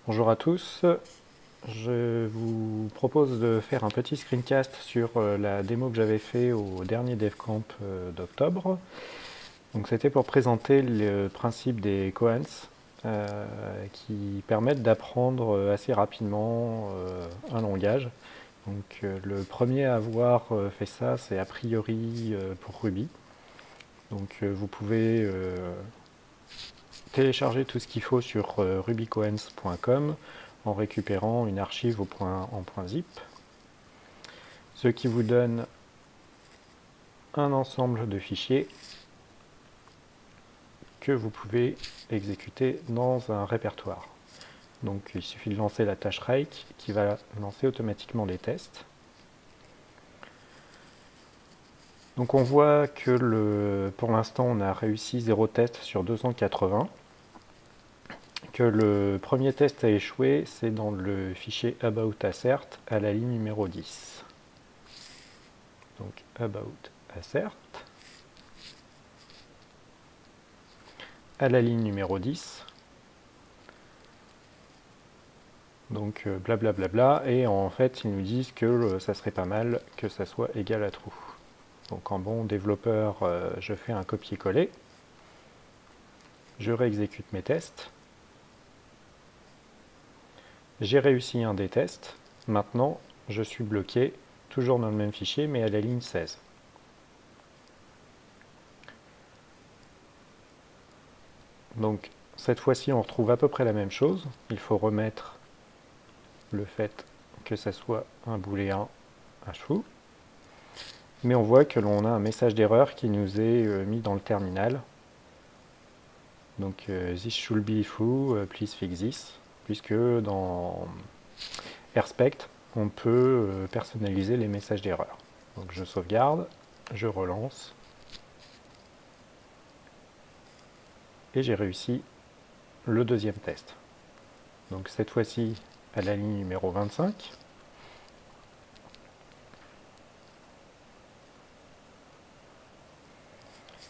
Bonjour à tous, je vous propose de faire un petit screencast sur la démo que j'avais fait au dernier DevCamp d'octobre. Donc c'était pour présenter le principe des koans qui permettent d'apprendre assez rapidement un langage. Donc le premier à avoir fait ça, c'est a priori pour Ruby. Donc vous pouvez télécharger tout ce qu'il faut sur rubykoans.com en récupérant une archive en .zip, ce qui vous donne un ensemble de fichiers que vous pouvez exécuter dans un répertoire. Donc il suffit de lancer la tâche Rake qui va lancer automatiquement les tests. Donc on voit que pour l'instant on a réussi 0 test sur 280. Que le premier test a échoué, c'est dans le fichier about_assert à la ligne numéro 10. Donc about_assert à la ligne numéro 10. Donc blablabla, et en fait ils nous disent que ça serait pas mal que ça soit égal à true. Donc en bon développeur, je fais un copier-coller, je réexécute mes tests, j'ai réussi un des tests, maintenant je suis bloqué, toujours dans le même fichier, mais à la ligne 16. Donc cette fois-ci on retrouve à peu près la même chose, il faut remettre le fait que ça soit un booléen à true, mais on voit que l'on a un message d'erreur qui nous est mis dans le terminal. Donc this should be true, please fix this, puisque dans Respect, on peut personnaliser les messages d'erreur. Donc je sauvegarde, je relance, et j'ai réussi le deuxième test. Donc cette fois-ci à la ligne numéro 25.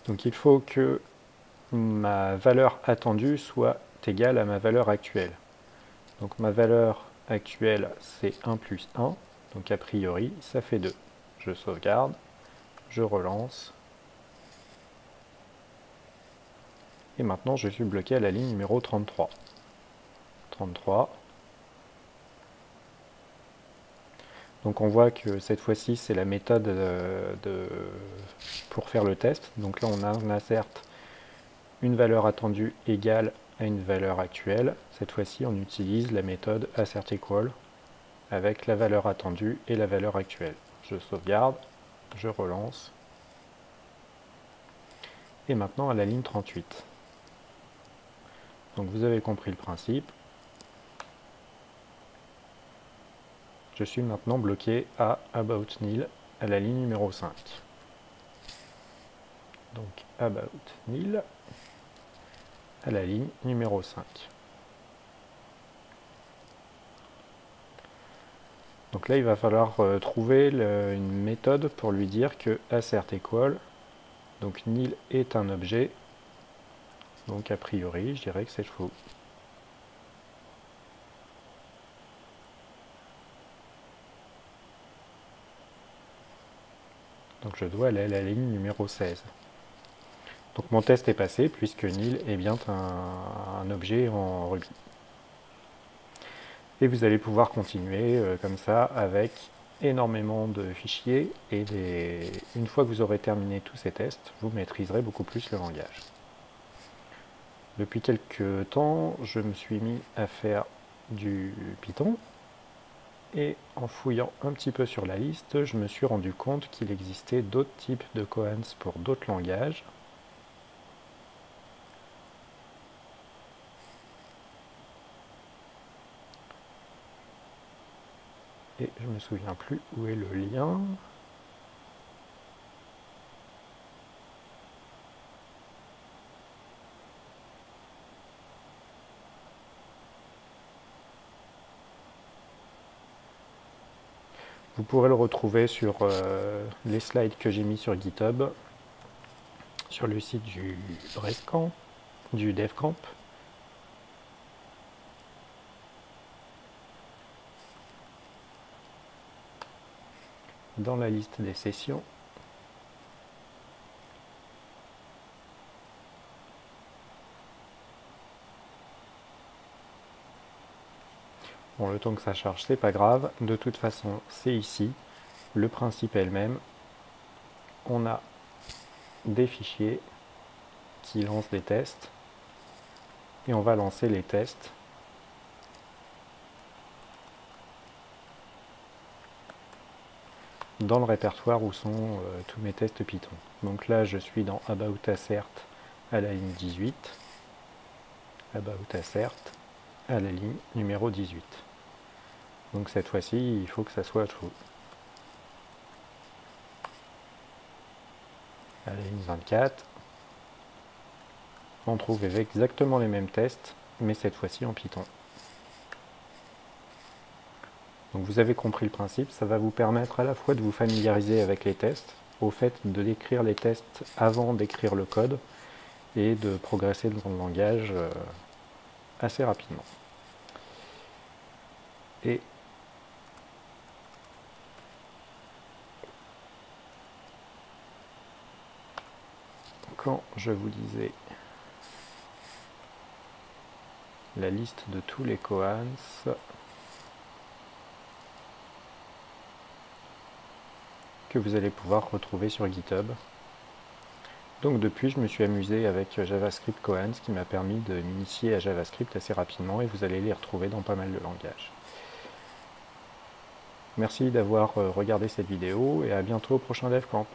Donc il faut que ma valeur attendue soit égale à ma valeur actuelle. Donc ma valeur actuelle c'est 1 plus 1, donc a priori ça fait 2. Je sauvegarde, je relance, et maintenant je suis bloqué à la ligne numéro 33. 33. Donc on voit que cette fois-ci c'est la méthode pour faire le test. Donc là on insère une valeur attendue égale à une valeur actuelle. Cette fois-ci on utilise la méthode assertEqual avec la valeur attendue et la valeur actuelle. Je sauvegarde, je relance, et maintenant à la ligne 38. Donc vous avez compris le principe. Je suis maintenant bloqué à about nil à la ligne numéro 5. Donc about nil à la ligne numéro 5. Donc là il va falloir trouver une méthode pour lui dire que assertEqual, donc nil est un objet, donc a priori je dirais que c'est faux. Donc je dois aller à la ligne numéro 16. Donc mon test est passé puisque nil est bien un objet en Ruby. Et vous allez pouvoir continuer comme ça avec énormément de fichiers, et une fois que vous aurez terminé tous ces tests, vous maîtriserez beaucoup plus le langage. Depuis quelques temps, je me suis mis à faire du Python, et en fouillant un petit peu sur la liste, je me suis rendu compte qu'il existait d'autres types de koans pour d'autres langages. Et je me souviens plus où est le lien. Vous pourrez le retrouver sur les slides que j'ai mis sur GitHub, sur le site du DevCamp. dans la liste des sessions. Bon, le temps que ça charge, c'est pas grave. De toute façon, c'est ici. Le principe est le même. On a des fichiers qui lancent des tests. Et on va lancer les tests. Dans le répertoire où sont tous mes tests Python. Donc là, je suis dans About Assert à la ligne 18. About Assert à la ligne numéro 18. Donc cette fois-ci, il faut que ça soit true. À la ligne 24, on trouve exactement les mêmes tests, mais cette fois-ci en Python. Donc vous avez compris le principe, ça va vous permettre à la fois de vous familiariser avec les tests, au fait de décrire les tests avant d'écrire le code, et de progresser dans le langage assez rapidement. Et quand je vous disais la liste de tous les koans, que vous allez pouvoir retrouver sur GitHub. Donc depuis, je me suis amusé avec JavaScript koans, ce qui m'a permis de m'initier à JavaScript assez rapidement, et vous allez les retrouver dans pas mal de langages. Merci d'avoir regardé cette vidéo, et à bientôt au prochain DevCamp.